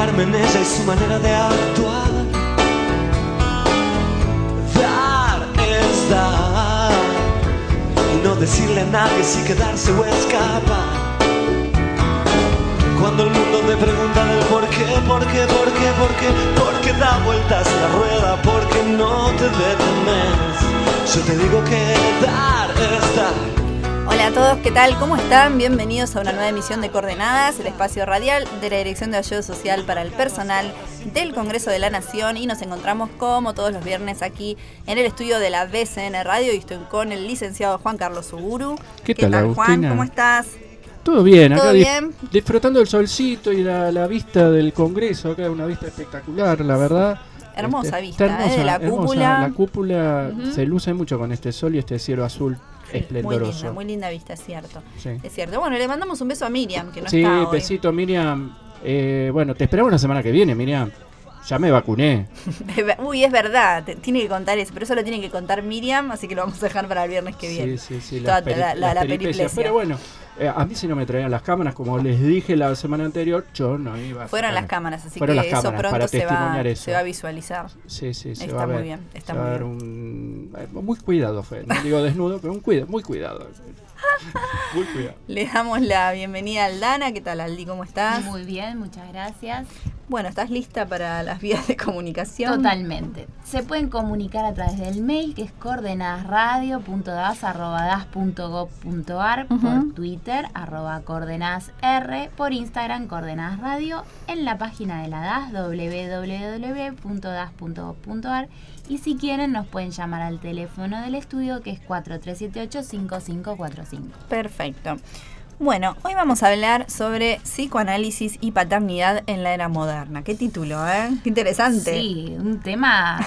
fijarme en ella y su manera de actuar. Dar es dar, y no decirle a nadie si quedarse o escapar. Cuando el mundo te pregunta del por qué, porque da vueltas la rueda, porque no te detenes. Yo te digo que dar es dar. Hola a todos, ¿qué tal? ¿Cómo están? Bienvenidos a una nueva emisión de Coordenadas, el espacio radial de la Dirección de Ayuda Social para el Personal del Congreso de la Nación, y nos encontramos como todos los viernes aquí en el estudio de la BCN Radio y estoy con el licenciado Juan Carlos Uguru. ¿Qué tal, Agustina? Juan? ¿Cómo estás? Todo bien, ¿Todo acá bien? Disfrutando del solcito y la vista del Congreso, acá una vista espectacular, la verdad. Hermosa vista, hermosa, de la hermosa. cúpula. La cúpula se luce mucho con este sol y este cielo azul esplendoroso. Muy linda vista, es cierto. Sí. Es cierto. Bueno, le mandamos un beso a Miriam, que no Sí, está hoy. besito, Miriam. Bueno, te esperamos la semana que viene, Miriam. Ya me vacuné. Uy, es verdad, tiene que contar eso, pero eso lo tiene que contar Miriam, así que lo vamos a dejar para el viernes que viene. Sí, Toda las la peripecias. Pero bueno, a mí si no me traían las cámaras, como les dije la semana anterior, yo no iba a Fueron sacar. las cámaras, así Fueron que las eso cámaras, pronto para testimoniar eso. se va a visualizar. Sí, se Está va a ver. muy bien, está Se va muy a ver bien. muy cuidado fue, no digo desnudo, pero muy cuidado. Muy cuidado. Le damos la bienvenida a Aldana. ¿Qué tal, Aldi? ¿Cómo estás? Muy bien, muchas gracias. Bueno, ¿estás lista para las vías de comunicación? Totalmente. Se pueden comunicar a través del mail, que es coordenadasradio.das@das.gov.ar, por Twitter, @coordenadasr, por Instagram, Coordenadas Radio, en la página de la DAS, www.das.gov.ar, y si quieren nos pueden llamar al teléfono del estudio, que es 4378-5545. Perfecto. Bueno, hoy vamos a hablar sobre psicoanálisis y paternidad en la era moderna. ¿Qué título, eh? Qué interesante. Sí, un tema,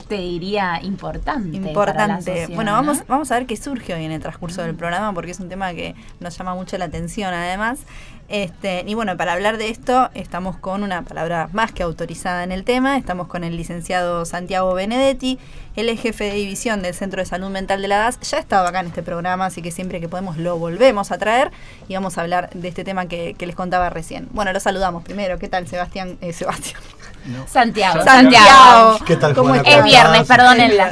te diría, importante. Para la sociedad, Bueno, ¿no? vamos a ver qué surge hoy en el transcurso del programa, porque es un tema que nos llama mucho la atención, además. Y bueno, para hablar de esto estamos con una palabra más que autorizada en el tema. Estamos con el licenciado Santiago Benedetti, él es jefe de división del Centro de Salud Mental de la DAS. Ya estaba acá en este programa, así que siempre que podemos lo volvemos a traer y vamos a hablar de este tema que les contaba recién. Bueno, lo saludamos primero. ¿Qué tal, Sebastián? No. Santiago. ¿Qué tal, ¿Cómo Juana? Es viernes, perdónenla.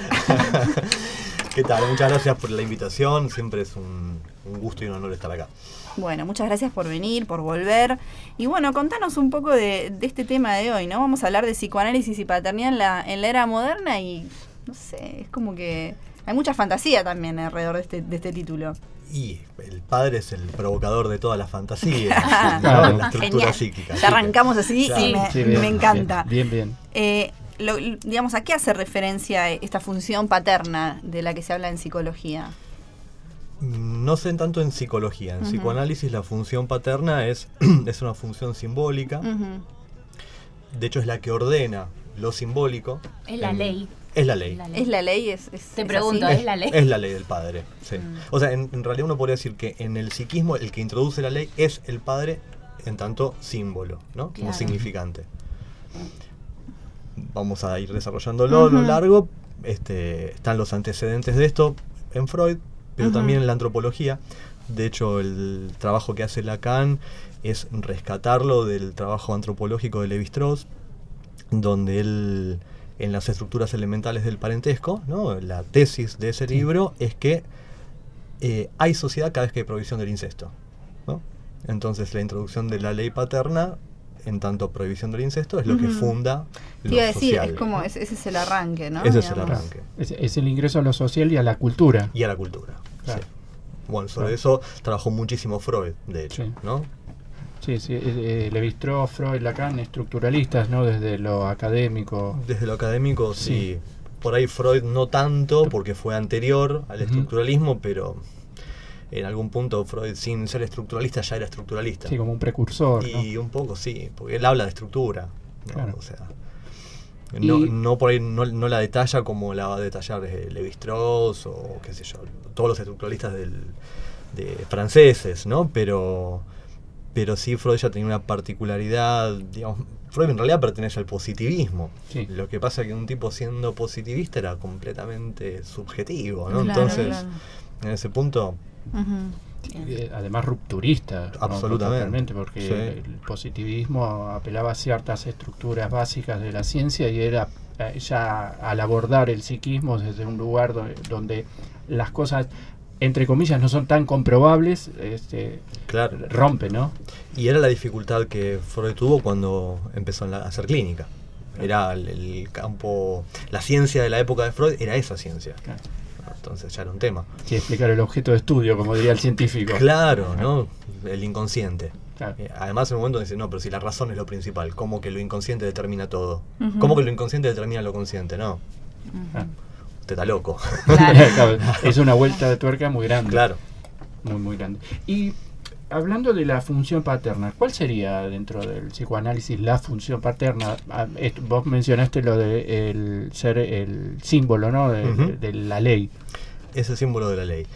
¿Qué tal? Muchas gracias por la invitación. Siempre es un gusto y un honor estar acá. Bueno, muchas gracias por venir, por volver. Y bueno, contanos un poco de este tema de hoy, ¿no? Vamos a hablar de psicoanálisis y paternidad en la era moderna y, no sé, es como que hay mucha fantasía también alrededor de este título. Y el padre es el provocador de todas las fantasías, ¿no? Claro. La estructura Genial. psíquica. Ya arrancamos así Claro. y bien, me encanta. Bien. Digamos, ¿a qué hace referencia esta función paterna de la que se habla en psicología? No sé tanto en psicología. En psicoanálisis la función paterna es una función simbólica. De hecho es la que ordena lo simbólico. Es la ley. Es la ley. ¿Es la ley? Te pregunto, así? ¿es la ley? Es la ley del padre, sí. O sea, en realidad uno podría decir que en el psiquismo el que introduce la ley es el padre en tanto símbolo, ¿no? Como Claro. significante. Vamos a ir desarrollándolo a lo largo. Están los antecedentes de esto en Freud, pero también en la antropología. De hecho, el trabajo que hace Lacan es rescatarlo del trabajo antropológico de Lévi-Strauss, donde él, en las estructuras elementales del parentesco, ¿no? La tesis de ese libro es que hay sociedad cada vez que hay prohibición del incesto, ¿no? Entonces la introducción de la ley paterna, en tanto prohibición del incesto, es lo que funda Te lo iba a decir, social. es como, ese es el arranque, ¿no? Ese es el Digamos. arranque. Es el ingreso a lo social y a la cultura. Y a la cultura. Claro. Sí. Bueno, sobre Claro. eso trabajó muchísimo Freud, de hecho, Sí. ¿no? Sí, Lévi-Strauss, Freud, Lacan, estructuralistas, ¿no? Desde lo académico. Desde lo académico, sí. Sí. Por ahí Freud no tanto, porque fue anterior al estructuralismo, pero en algún punto Freud, sin ser estructuralista, ya era estructuralista. Sí, como un precursor, ¿no? Y un poco sí, porque él habla de estructura, ¿no? Claro. O sea, Y- no por ahí no la detalla como la va a detallar Lévi-Strauss o qué sé yo, todos los estructuralistas de franceses, ¿no? Pero sí Freud ya tenía una particularidad, digamos. Freud en realidad pertenece al positivismo. Sí. Lo que pasa es que un tipo siendo positivista era completamente subjetivo, ¿no? Claro, Entonces, claro. en ese punto, Ujú. además rupturista, ¿no? Absolutamente. Totalmente, porque Sí. el positivismo apelaba a ciertas estructuras básicas de la ciencia y era ya al abordar el psiquismo desde un lugar donde las cosas, entre comillas, no son tan comprobables, Claro. rompe, ¿no? Y era la dificultad que Freud tuvo cuando empezó a hacer clínica. Era el campo, la ciencia de la época de Freud era esa ciencia. Claro. Entonces ya era un tema. Sí, explicar el objeto de estudio, como diría el científico. Claro, ¿no? El inconsciente. Claro. Además, en un momento dice, no, pero si la razón es lo principal, ¿cómo que lo inconsciente determina todo? Ujú. ¿Cómo que lo inconsciente determina lo consciente? No, Ah. usted está loco. Claro, es una vuelta de tuerca muy grande. Claro. Muy, muy grande. Y hablando de la función paterna, ¿cuál sería dentro del psicoanálisis la función paterna? Vos mencionaste lo de el ser el símbolo, ¿no? De la ley. Es el símbolo de la ley.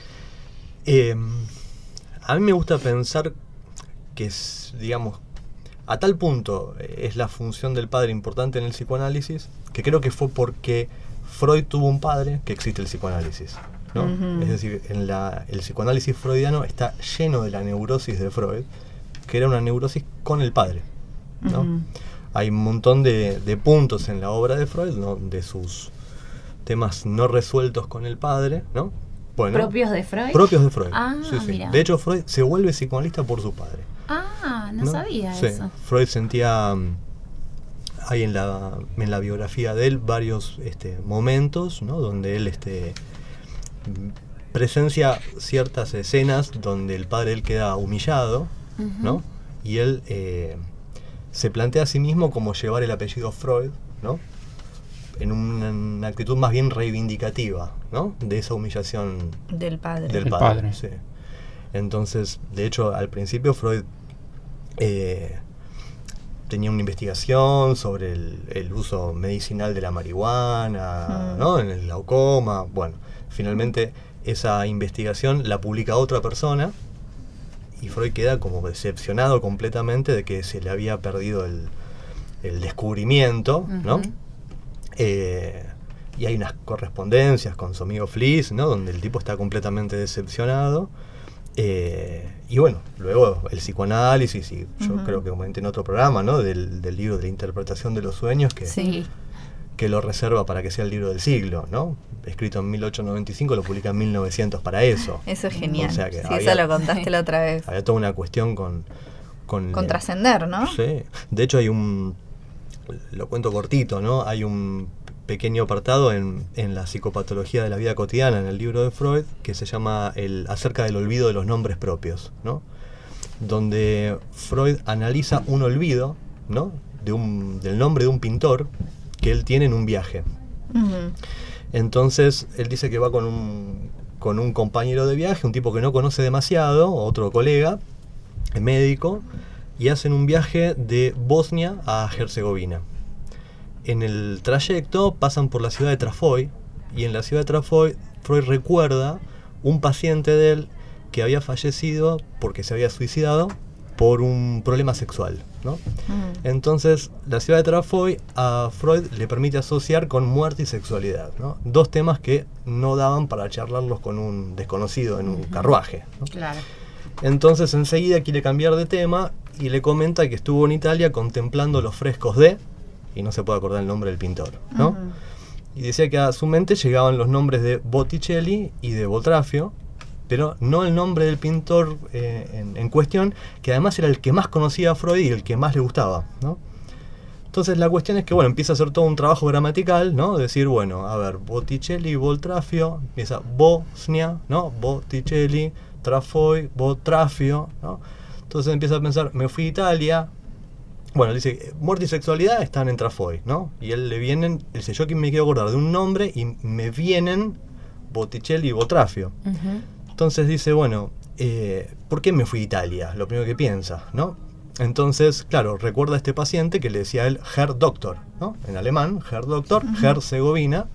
A mí me gusta pensar que es, digamos, a tal punto es la función del padre importante en el psicoanálisis, que creo que fue porque Freud tuvo un padre que existe el psicoanálisis, ¿no? Ujú. Es decir, el psicoanálisis freudiano está lleno de la neurosis de Freud, que era una neurosis con el padre, ¿no? Ujú. Hay un montón de puntos en la obra de Freud, ¿no? De sus temas no resueltos con el padre, ¿no? Bueno, ¿Propios de Freud? propios de Freud. Ah, sí, sí. mira. De hecho, Freud se vuelve psicoanalista por su padre. Ah, no sabía Sí. eso. Freud sentía, hay en la biografía de él varios momentos, ¿no? Donde él presencia ciertas escenas donde el padre de él queda humillado, ¿no? Y él se plantea a sí mismo como llevar el apellido Freud, ¿no? En una actitud más bien reivindicativa, ¿no? De esa humillación Del padre. del El padre. padre. Sí. Entonces, de hecho, al principio Freud tenía una investigación sobre el uso medicinal de la marihuana, ¿no? En el glaucoma. Bueno, finalmente esa investigación la publica otra persona y Freud queda como decepcionado completamente de que se le había perdido el descubrimiento, ¿no? Y hay unas correspondencias con su amigo Fliss, ¿no? Donde el tipo está completamente decepcionado. Y bueno, luego el psicoanálisis, y yo creo que comenté en otro programa, ¿no? Del libro de la interpretación de los sueños, Sí. que lo reserva para que sea el libro del siglo, ¿no? Escrito en 1895, lo publica en 1900 para eso. Eso es genial. O sea que sí, había- eso lo contaste la otra vez. Había toda una cuestión con Trascender, ¿no? Sí. De hecho lo cuento cortito, ¿no? Hay un pequeño apartado en la psicopatología de la vida cotidiana, en el libro de Freud, que se llama acerca del olvido de los nombres propios, ¿no? Donde Freud analiza un olvido, ¿no? Del nombre de un pintor que él tiene en un viaje. Ujú. Entonces, él dice que va con un compañero de viaje, un tipo que no conoce demasiado, otro colega, médico, y hacen un viaje de Bosnia a Herzegovina. En el trayecto pasan por la ciudad de Trafoi, y en la ciudad de Trafoi Freud recuerda un paciente de él que había fallecido porque se había suicidado por un problema sexual, ¿no? Entonces, la ciudad de Trafoi a Freud le permite asociar con muerte y sexualidad, ¿no? Dos temas que no daban para charlarlos con un desconocido en un carruaje, ¿no? Claro. Entonces, enseguida quiere cambiar de tema y le comenta que estuvo en Italia contemplando los frescos y no se puede acordar el nombre del pintor, ¿no? Y decía que a su mente llegaban los nombres de Botticelli y de Boltraffio, pero no el nombre del pintor en cuestión, que además era el que más conocía a Freud y el que más le gustaba, ¿no? Entonces la cuestión es que, bueno, empieza a hacer todo un trabajo gramatical, ¿no? Decir, bueno, a ver, Botticelli y Boltraffio, empieza Bosnia, ¿no? Botticelli, Trafoi, Boltraffio, ¿no? Entonces empieza a pensar, me fui a Italia. Bueno, dice, muerte y sexualidad están en Trafoi, ¿no? Y él le vienen, él dice, yo que me quiero acordar de un nombre y me vienen Botticelli y Boltraffio. Entonces dice, bueno, ¿por qué me fui a Italia? Lo primero que piensa, ¿no? Entonces, claro, recuerda a este paciente que le decía a él Herr Doktor, ¿no? En alemán, Herr Doktor, Herzegovina.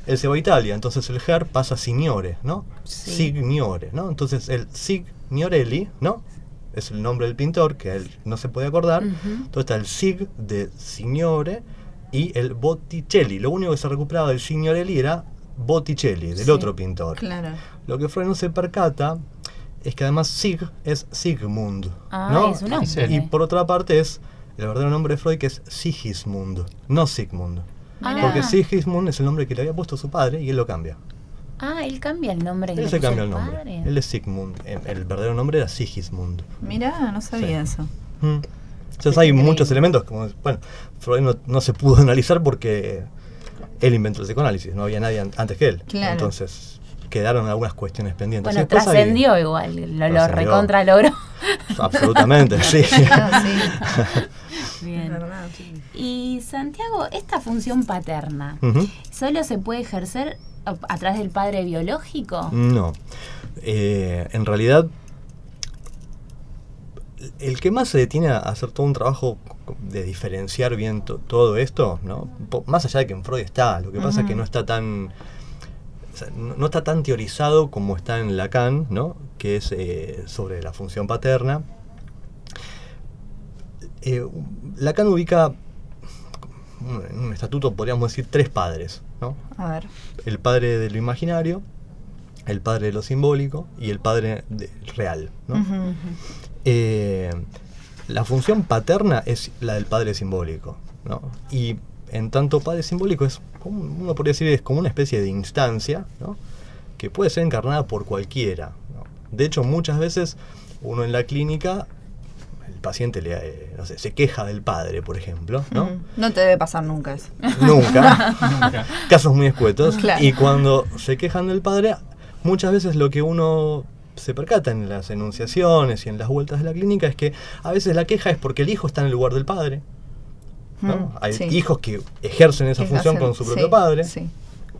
Él se va a Italia, entonces el Herr pasa a Signore, ¿no? Sí. Signore, ¿no? Entonces el Signorelli, ¿no? Es el nombre del pintor que él no se puede acordar. Entonces está el Sig de Signore y el Botticelli. Lo único que se recuperaba del Signorelli era Botticelli, del otro pintor. Claro. Lo que Freud no se percata es que además Sig es Sigmund, Ah, ¿no? es un nombre. serio. Y por otra parte es el verdadero nombre de Freud, que es Sigismund, no Sigmund. Ah. Porque Sigismund es el nombre que le había puesto su padre y él lo cambia. Ah, él cambia el nombre. que Él le se puso cambia el padre. nombre. Él es Sigmund. El verdadero nombre era Sigismund. Mirá, no sabía Sí. eso. Entonces hay muchos elementos, como, bueno, Freud no se pudo analizar porque él inventó el psicoanálisis, no había nadie antes que él. Claro. Entonces quedaron algunas cuestiones pendientes. Bueno, Y después hay- trascendió igual, lo Trascendió. recontra logró. Absolutamente, sí. Ah, sí. Es Bien. verdad. Y Santiago, esta función paterna, Ujú. ¿solo se puede ejercer a través del padre biológico? No. En realidad, el que más se detiene a hacer todo un trabajo de diferenciar bien todo esto, ¿no? Más allá de que en Freud está, lo que pasa es que no está tan... o sea, no está tan teorizado como está en Lacan, ¿no? Que es sobre la función paterna. Lacan ubica en un estatuto, podríamos decir, 3 padres, ¿no? A ver. El padre de lo imaginario, el padre de lo simbólico y el padre real, ¿no? Ujú, ujú. La función paterna es la del padre simbólico, ¿no? Y en tanto padre simbólico es, como, uno podría decir, es como una especie de instancia, ¿no? Que puede ser encarnada por cualquiera, ¿no? De hecho, muchas veces uno en la clínica, el paciente no sé, se queja del padre, por ejemplo, ¿no? Ujú. No te debe pasar nunca eso. Nunca. Nunca. Casos muy escuetos. Claro. Y cuando se quejan del padre, muchas veces lo que uno se percata en las enunciaciones y en las vueltas de la clínica es que a veces la queja es porque el hijo está en el lugar del padre, ¿no? Mm, Hay sí. hijos que ejercen esa Que función hacen- con su propio sí, padre. Sí.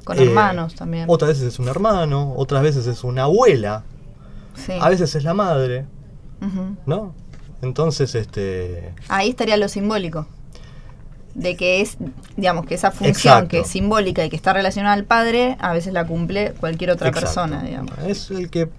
Con hermanos también. Otras veces es un hermano, otras veces es una abuela, Sí. a veces es la madre, Ujú. ¿no? Entonces, Ahí estaría lo simbólico. De que es, digamos, que esa función Exacto. que es simbólica y que está relacionada al padre, a veces la cumple cualquier otra Exacto. persona, digamos. Es el que,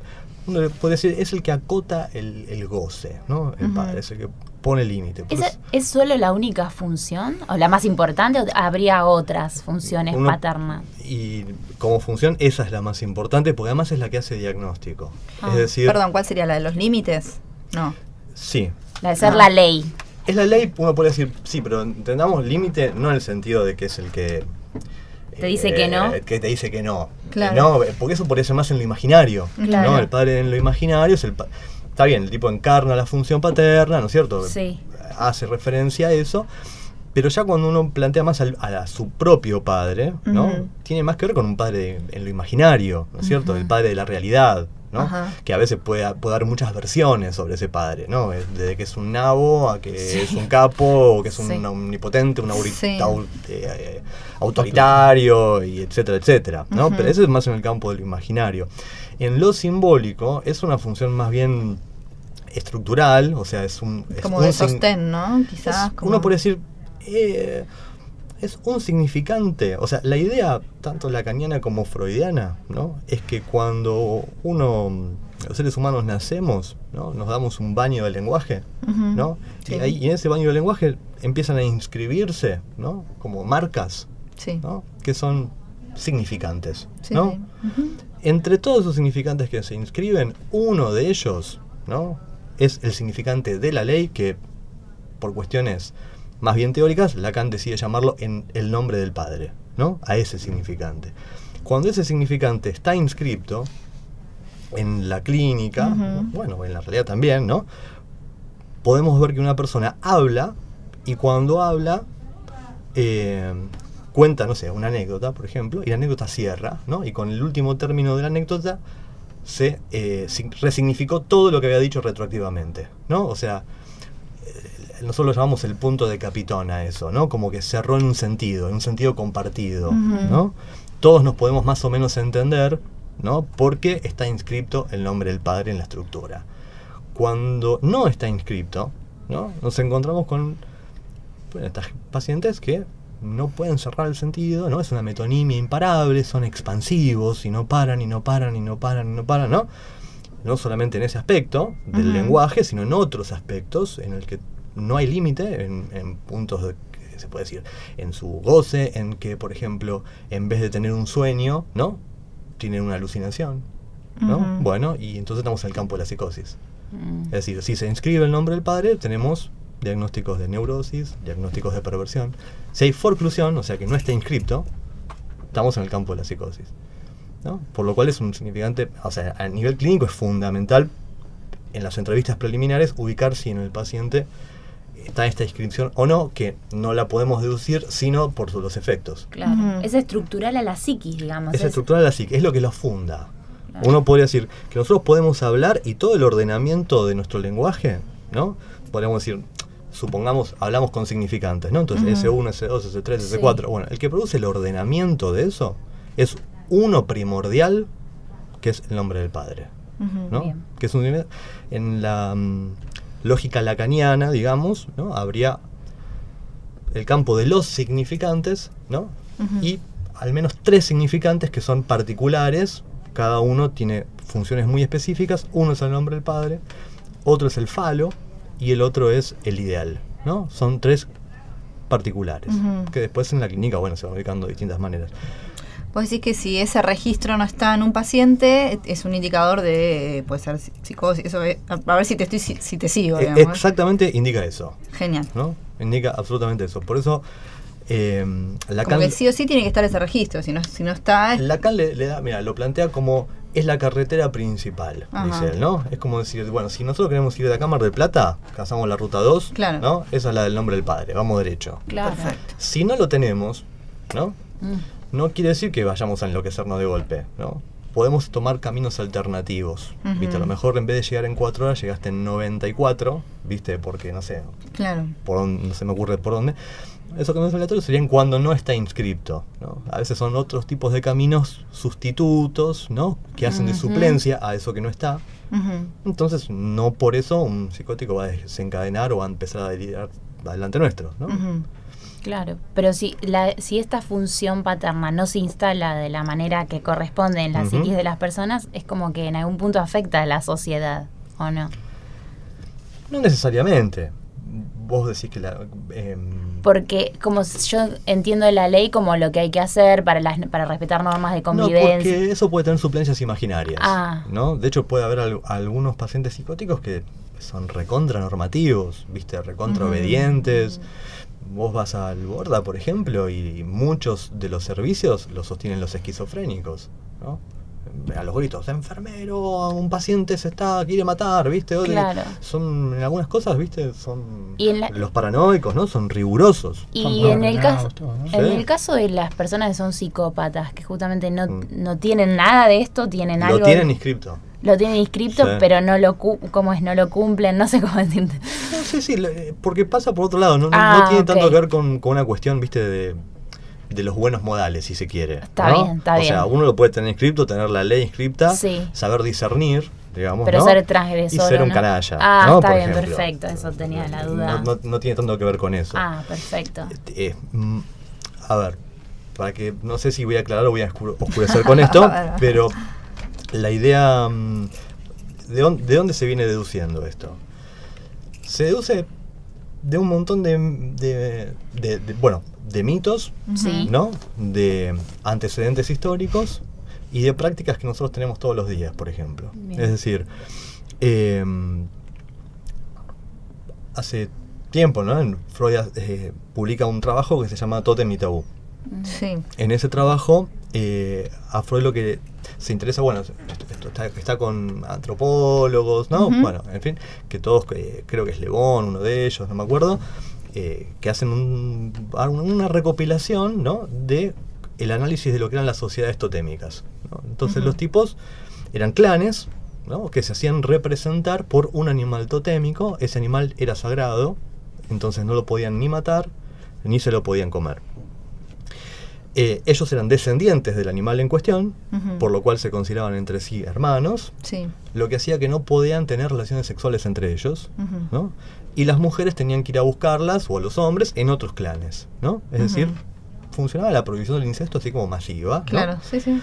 uno le puede decir, es el que acota el goce, ¿no? El Ujú. padre, es el que pone límite. Por ¿Esa eso- es solo la única función? ¿O la más importante? ¿O habría otras funciones Uno- paternas? Y como función, esa es la más importante, porque además es la que hace diagnóstico. Ah. Es decir, Perdón, ¿cuál sería la de los límites? No. sí. La de ser Ah. la ley. Es la ley, uno puede decir, sí, pero entendamos límite no en el sentido de que es el que... Te dice que no. Que te dice que no. Claro. No, porque eso podría ser más en lo imaginario. Claro. ¿no? El padre en lo imaginario es está bien, el tipo encarna la función paterna, ¿no es cierto? Sí. Hace referencia a eso, pero ya cuando uno plantea más su propio padre, ¿no? Ujú. Tiene más que ver con un padre en lo imaginario, ¿no es cierto? Ujú. El padre de la realidad, ¿no? Ajá. Que a veces puede dar muchas versiones sobre ese padre, ¿no? Desde que es un nabo a que Sí. es un capo, o que es un Sí. omnipotente, un Sí. autoritario, y etcétera, etcétera, ¿no? Ujú. Pero eso es más en el campo del imaginario. En lo simbólico es una función más bien estructural, o sea, es Como un de sin- sostén, ¿no? Quizás. es- como... Uno podría decir, es un significante. O sea, la idea, tanto lacaniana como freudiana, ¿no? Es que cuando los seres humanos nacemos, ¿no? Nos damos un baño de lenguaje, Ujú. ¿no? Sí. Y en ese baño de lenguaje empiezan a inscribirse, ¿no? Como marcas, Sí. ¿no? Que son significantes, Sí, ¿no? sí. Ujú. Entre todos esos significantes que se inscriben, uno de ellos, ¿no? Es el significante de la ley que, por cuestiones más bien teóricas, Lacan decide llamarlo en el nombre del padre, ¿no? A ese significante. Cuando ese significante está inscripto en la clínica, Ujú. bueno, en la realidad también, ¿no? Podemos ver que una persona habla y cuando habla cuenta, no sé, una anécdota, por ejemplo, y la anécdota cierra, ¿no? Y con el último término de la anécdota se resignificó todo lo que había dicho retroactivamente, ¿no? O sea, nosotros lo llamamos el punto de Capitón a eso, ¿no? Como que cerró en un sentido compartido, Ujú. ¿no? Todos nos podemos más o menos entender, ¿no? Porque está inscripto el nombre del padre en la estructura. Cuando no está inscripto, ¿no? Nos encontramos con estas pacientes que no pueden cerrar el sentido, ¿no? Es una metonimia imparable, son expansivos y no paran, y no paran, y no paran, y no paran, ¿no? No solamente en ese aspecto del Ujú. lenguaje, sino en otros aspectos en el que no hay límite, en puntos que se puede decir, en su goce, en que, por ejemplo, en vez de tener un sueño, ¿no? Tienen una alucinación, ¿no? Ujú. Bueno, y entonces estamos en el campo de la psicosis. Es decir, si se inscribe el nombre del padre, tenemos diagnósticos de neurosis, diagnósticos de perversión. Si hay forclusión, o sea que no está inscripto, estamos en el campo de la psicosis, ¿no? Por lo cual es un significante, o sea, a nivel clínico es fundamental en las entrevistas preliminares ubicar si en el paciente está esta inscripción o no, que no la podemos deducir sino por los efectos. Claro. Ujú. Es estructural a la psiquis, digamos. Es estructural la psique, es lo que lo funda. Claro. Uno podría decir que nosotros podemos hablar y todo el ordenamiento de nuestro lenguaje, ¿no? Podríamos decir, supongamos, hablamos con significantes, ¿no? Entonces Ujú. S1, S2, S3, Sí. S4. Bueno, el que produce el ordenamiento de eso es uno primordial, que es el nombre del padre, Ujú. ¿no? Bien. Que es en la lógica lacaniana, digamos, ¿no? Habría el campo de los significantes, ¿no? Ujú. Y al menos 3 significantes que son particulares, cada uno tiene funciones muy específicas. Uno es el nombre del padre, otro es el falo y el otro es el ideal, ¿no? Son 3 particulares, Ujú. que después en la clínica, bueno, se van ubicando de distintas maneras. Vos decís que si ese registro no está en un paciente, es un indicador de, puede ser psicosis, eso es, a ver si te sigo, digamos. Exactamente indica eso, Genial. ¿no? Indica absolutamente eso. Por eso Como Lacan, que sí o sí tiene que estar ese registro, si no está... Lacan le da, mira, lo plantea como es la carretera principal, Ajá. dice él, ¿no? Es como decir, bueno, si nosotros queremos ir de acá a Mar del Plata, cazamos la ruta 2, Claro. ¿no? Esa es la del nombre del padre, vamos derecho. Claro. Perfecto. Si no lo tenemos, ¿no? Mm. No quiere decir que vayamos a enloquecernos de golpe, ¿no? Podemos tomar caminos alternativos, Ujú. ¿viste? A lo mejor en vez de llegar en 4 horas, llegaste en 94, ¿viste? Porque, no sé, Claro. no se me ocurre por dónde. Esos caminos aleatorios serían cuando no está inscripto, ¿no? A veces son otros tipos de caminos sustitutos, ¿no? Que hacen de Ujú. suplencia a eso que no está. Ujú. Entonces, no por eso un psicótico va a desencadenar o va a empezar a delirar adelante nuestro, ¿no? Ujú. Claro, pero si esta función paterna no se instala de la manera que corresponde en la Ujú. psiquis de las personas, es como que en algún punto afecta a la sociedad, ¿o no? No necesariamente. Vos decís que Porque como yo entiendo la ley como lo que hay que hacer para respetar normas de no, convivencia. porque eso puede tener suplencias imaginarias, Ah. ¿no? De hecho, puede haber algunos pacientes psicóticos que son recontra normativos, ¿viste? Recontra obedientes. Vos vas al Borda, por ejemplo, y muchos de los servicios los sostienen los esquizofrénicos, ¿no? A los gritos, enfermero, un paciente quiere matar, ¿viste? Claro. Son, en algunas cosas, ¿viste? Son Y en la- los paranoicos, ¿no? Son rigurosos. Y Son en el caso ordenados, todo, ¿no? en Sí. el caso de las personas que son psicópatas, que justamente no, Mm. no tienen nada de esto, tienen Lo algo. tienen inscripto. Lo tienen inscripto, Sí. pero no lo ¿cómo es? No lo cumplen, no sé cómo decirte. No, sí, porque pasa por otro lado, no Ah, tiene tanto ok. que ver con una cuestión, ¿viste? De los buenos modales, si se quiere. Está ¿no? bien, está O sea, bien. uno lo puede tener inscripto, tener la ley inscripta, Sí. saber discernir, digamos, Pero ¿no? ser transgresor. Y ser ¿o un no? canalla. Ah, ¿no? está Por bien, ejemplo. perfecto. Eso tenía la duda. No tiene tanto que ver con eso. Ah, perfecto. A ver, para que no sé si voy a aclarar o voy a oscurecer con esto, pero la idea, ¿de dónde se viene deduciendo esto? Se deduce de un montón de mitos, Sí. ¿no? De antecedentes históricos y de prácticas que nosotros tenemos todos los días, por ejemplo. Bien. Es decir, hace tiempo, ¿no? Freud publica un trabajo que se llama Tótem y Tabú. Sí. En ese trabajo, a Freud lo que se interesa, bueno, esto está con antropólogos, ¿no? Ujú. Bueno, en fin, que todos, creo que es Le Bon, uno de ellos, no me acuerdo, que hacen una recopilación, ¿no? De el análisis de lo que eran las sociedades totémicas, ¿no? Entonces Ujú. los tipos eran clanes, ¿no? Que se hacían representar por un animal totémico. Ese animal era sagrado, entonces no lo podían ni matar ni se lo podían comer. Ellos eran descendientes del animal en cuestión, Ujú. por lo cual se consideraban entre sí hermanos, Sí. lo que hacía que no podían tener relaciones sexuales entre ellos, Ujú. ¿no? Y las mujeres tenían que ir a buscarlas, o a los hombres, en otros clanes, ¿no? Es Ujú. decir, funcionaba la prohibición del incesto así como masiva, ¿no? Claro, sí, sí.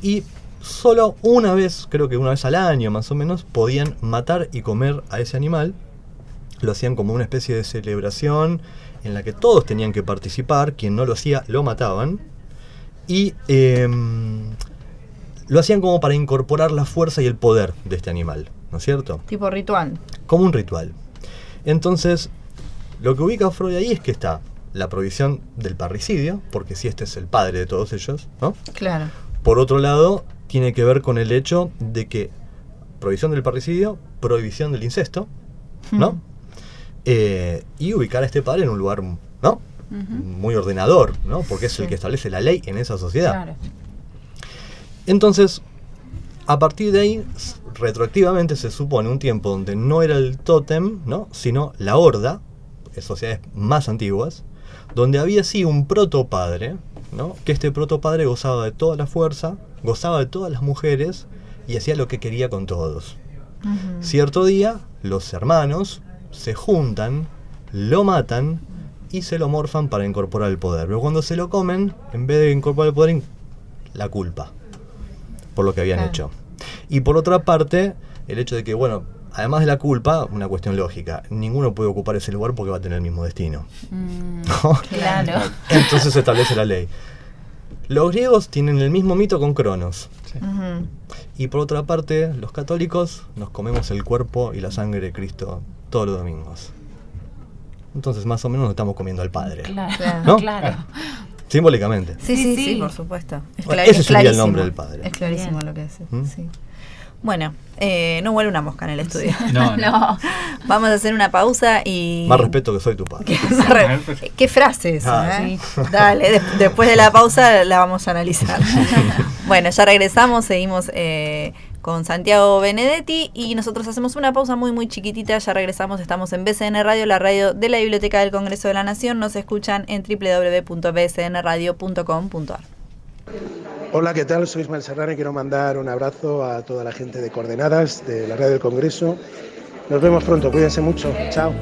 Y solo una vez, creo que una vez al año más o menos, podían matar y comer a ese animal. Lo hacían como una especie de celebración en la que todos tenían que participar. Quien no lo hacía, lo mataban. Y lo hacían como para incorporar la fuerza y el poder de este animal, ¿no es cierto? Tipo ritual. Como un ritual. Entonces, lo que ubica Freud ahí es que está la prohibición del parricidio, porque si este es el padre de todos ellos, ¿no? Claro. Por otro lado, tiene que ver con el hecho de que prohibición del parricidio, prohibición del incesto, ¿no? Y ubicar a este padre en un lugar, ¿no? Muy ordenador, ¿no? Porque es el que establece la ley en esa sociedad. Claro. Entonces, a partir de ahí, retroactivamente se supone un tiempo donde no era el tótem, ¿no? Sino la horda, en sociedades más antiguas, donde había sí un protopadre, ¿no? Que este protopadre gozaba de toda la fuerza, gozaba de todas las mujeres y hacía lo que quería con todos. Cierto día, los hermanos se juntan, lo matan y se lo morfan para incorporar el poder. Pero cuando se lo comen, en vez de incorporar el poder, la culpa por lo que habían hecho. Y por otra parte, el hecho de que, bueno, además de la culpa, una cuestión lógica, ninguno puede ocupar ese lugar porque va a tener el mismo destino. ¿No? Claro. Entonces se establece la ley. Los griegos tienen el mismo mito con Cronos. Y por otra parte, los católicos nos comemos el cuerpo y la sangre de Cristo todos los domingos. Entonces más o menos nos estamos comiendo al Padre. Claro. ¿No? Claro. Simbólicamente. Sí, por supuesto. Bueno, ese sería el nombre del padre. Es clarísimo lo que decís. ¿Mm? Sí. Bueno, no vuelve una mosca en el estudio. No, no. No. Vamos a hacer una pausa y... Más respeto que soy tu padre. ¿Qué frase esa? Ah, ¿Eh? Dale, después de la pausa la vamos a analizar. Bueno, ya regresamos, seguimos con Santiago Benedetti y nosotros hacemos una pausa muy muy chiquitita, ya regresamos, estamos en BCN Radio, la radio de la Biblioteca del Congreso de la Nación, nos escuchan en www.bcnradio.com.ar. Hola, ¿qué tal? Soy Ismael Serrano y quiero mandar un abrazo a toda la gente de Coordenadas, de la radio del Congreso. Nos vemos pronto, cuídense mucho, chao.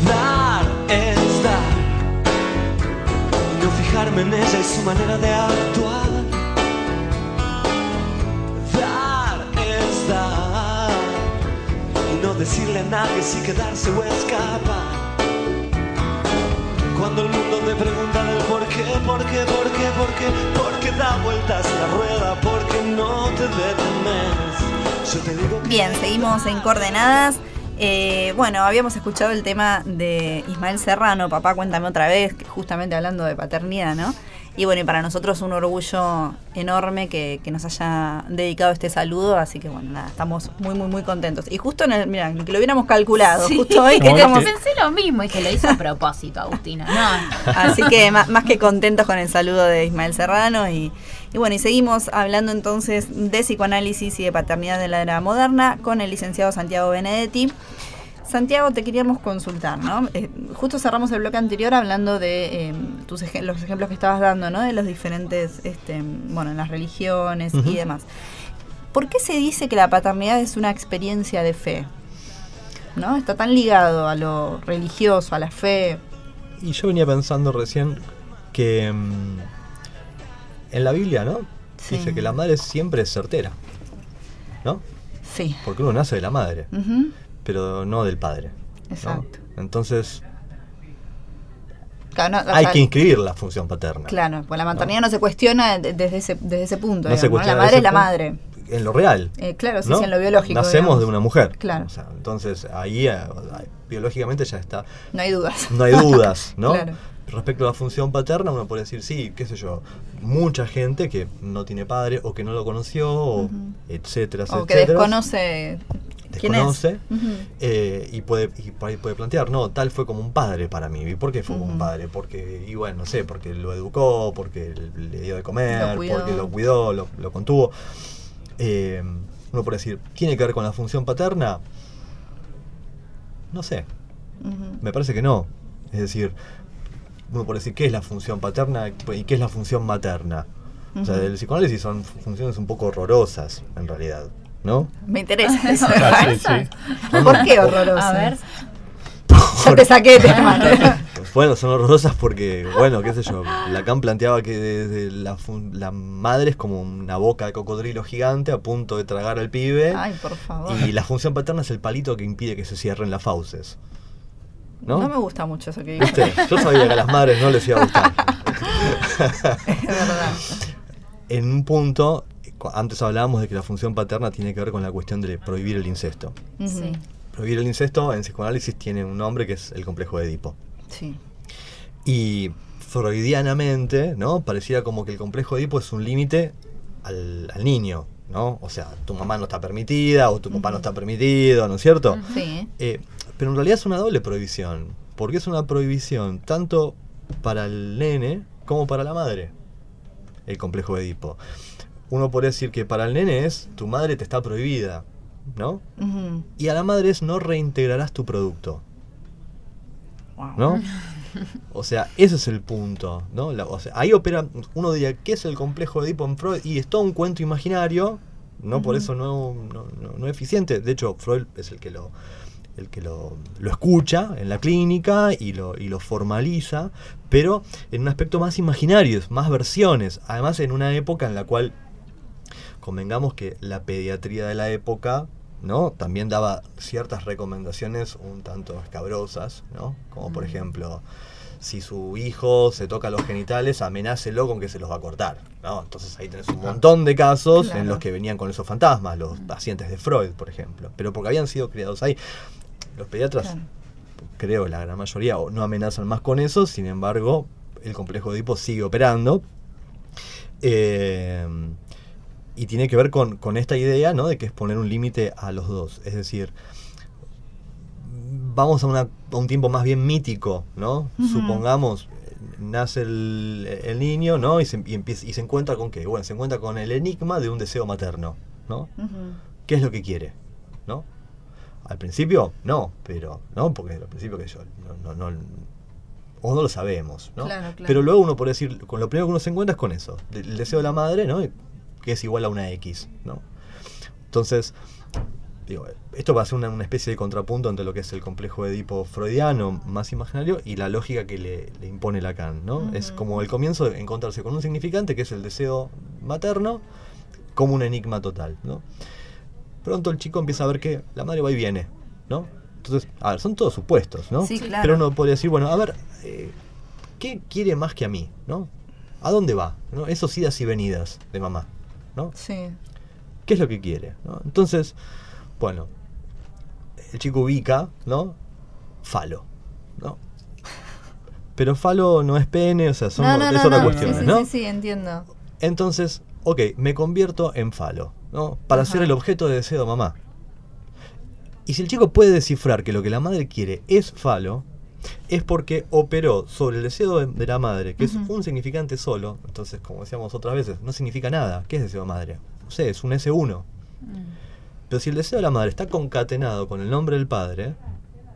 Dar es dar, y no fijarme en ella y su manera de actuar. Dar es dar, y no decirle a nadie si quedarse o escapar. Cuando el mundo te pregunta del por qué, porque da vueltas la rueda, porque no te detenes. Yo te digo que... Bien, seguimos en Coordenadas. Bueno, habíamos escuchado el tema de Ismael Serrano, Papá, cuéntame otra vez, justamente hablando de paternidad, ¿no? Y bueno, y para nosotros un orgullo enorme que nos haya dedicado este saludo, así que bueno, nada, estamos muy, muy, muy contentos. Y justo en el, mira, que lo hubiéramos calculado, Sí. justo hoy que estamos... Pensé lo mismo y que lo hizo a propósito, Agustina. No. Así que más que contentos con el saludo de Ismael Serrano y bueno, y seguimos hablando entonces de psicoanálisis y de paternidad en la era moderna con el licenciado Santiago Benedetti. Santiago, te queríamos consultar, ¿no? Justo cerramos el bloque anterior hablando de los ejemplos que estabas dando, ¿no? De los diferentes, bueno, en las religiones y demás. ¿Por qué se dice que la paternidad es una experiencia de fe? ¿No? Está tan ligado a lo religioso, a la fe. Y yo venía pensando recién que en la Biblia, ¿no? Sí. Dice que la madre siempre es certera, ¿no? Sí. Porque uno nace de la madre, pero no del padre, ¿no? Exacto. Entonces Claro, no, hay que inscribir la función paterna. Claro, pues la maternidad no se cuestiona desde ese punto. No se digamos, ¿no? La cuestiona madre desde es la ese madre. En lo real. Claro, sí, ¿no? sí, en lo biológico. Nacemos digamos. de una mujer. Claro. O sea, entonces ahí biológicamente ya está. No hay dudas. No hay dudas, ¿no? Claro. Respecto a la función paterna, uno puede decir, sí, qué sé yo, mucha gente que no tiene padre o que no lo conoció, o etcétera, O que etcétera. desconoce quién es. Desconoce y por ahí puede plantear, no, tal fue como un padre para mí. ¿Y por qué fue como un padre? Porque, y bueno, no sé, porque lo educó, porque le dio de comer, Lo cuidó. porque lo cuidó, lo contuvo. Uno puede decir, ¿tiene que ver con la función paterna? No sé, me parece que no. Es decir, uno puede decir, ¿qué es la función paterna y qué es la función materna? O sea, el psicoanálisis son funciones un poco horrorosas, en realidad, ¿no? Me interesa eso. Ah, sí, sí. ¿Por qué horroroso? A ver. Ya te saqué de tema. Bueno, son horrorosas porque, bueno, qué sé yo, Lacan planteaba que desde la madre es como una boca de cocodrilo gigante a punto de tragar al pibe. Ay, por favor. Y la función paterna es el palito que impide que se cierren las fauces. ¿No? No me gusta mucho eso que dices. ¿Viste? Yo sabía que a las madres no les iba a gustar. Es verdad. En un punto, antes hablábamos de que la función paterna tiene que ver con la cuestión de prohibir el incesto. Sí. Prohibir el incesto en psicoanálisis tiene un nombre que es el complejo de Edipo. Sí. Y freudianamente, ¿no? Pareciera como que el complejo de Edipo es un límite al niño, ¿no? O sea, tu mamá no está permitida o tu papá no está permitido, ¿no es cierto? Sí. Pero en realidad es una doble prohibición, porque es una prohibición tanto para el nene como para la madre, el complejo de Edipo. Uno podría decir que para el nene es tu madre te está prohibida, ¿no? Ujú. Y a la madre es no reintegrarás tu producto, Wow. ¿no? O sea, ese es el punto, ¿no? O sea, ahí opera, uno diría, ¿qué es el complejo de Edipo en Freud? Y es todo un cuento imaginario, ¿no? Por eso no es eficiente. De hecho, Freud es el que lo escucha en la clínica y lo formaliza, pero en un aspecto más imaginario, más versiones. Además, en una época en la cual, convengamos que la pediatría de la época, ¿no? También daba ciertas recomendaciones un tanto escabrosas, ¿no? Como por ejemplo, si su hijo se toca los genitales, amenácelo con que se los va a cortar, ¿no? Entonces ahí tenés un montón de casos en los que venían con esos fantasmas, los pacientes de Freud, por ejemplo, pero porque habían sido criados ahí. Los pediatras, creo la gran mayoría, no amenazan más con eso, sin embargo, el complejo de Edipo sigue operando. Y tiene que ver con esta idea, ¿no? De que es poner un límite a los dos. Es decir, vamos a un tiempo más bien mítico, ¿no? Supongamos, nace el niño, ¿no? Y se encuentra con ¿qué? Bueno, se encuentra con el enigma de un deseo materno, ¿no? ¿Qué es lo que quiere? ¿No? Al principio, no, pero, ¿no? Porque al principio que yo, o no lo sabemos, ¿no? Claro. Pero luego uno puede decir, con lo primero que uno se encuentra es con eso, el deseo de la madre, ¿no? Que es igual a una X, ¿no? Entonces, digo, esto va a ser una especie de contrapunto entre lo que es el complejo de Edipo freudiano, más imaginario, y la lógica que le impone Lacan, ¿no? Es como el comienzo de encontrarse con un significante que es el deseo materno, como un enigma total, ¿no? Pronto el chico empieza a ver que la madre va y viene, ¿no? Entonces, a ver, son todos supuestos, ¿no? Sí, claro. Pero uno podría decir, bueno, a ver, ¿qué quiere más que a mí, ¿no? ¿A dónde va? ¿No? Esos idas y venidas de mamá, ¿no? Sí. ¿Qué es lo que quiere? ¿No? Entonces, bueno, el chico ubica, ¿no? Falo, ¿no? Pero falo no es pene, o sea, es otra cuestión, ¿no? Sí, entiendo. Entonces, ok, me convierto en falo, ¿no? Para ser el objeto de deseo de mamá. Y si el chico puede descifrar que lo que la madre quiere es falo, es porque operó sobre el deseo de la madre, que es un significante solo. Entonces, como decíamos otras veces, no significa nada. ¿Qué es deseo de madre? No sé, es un S1. Pero si el deseo de la madre está concatenado con el nombre del padre,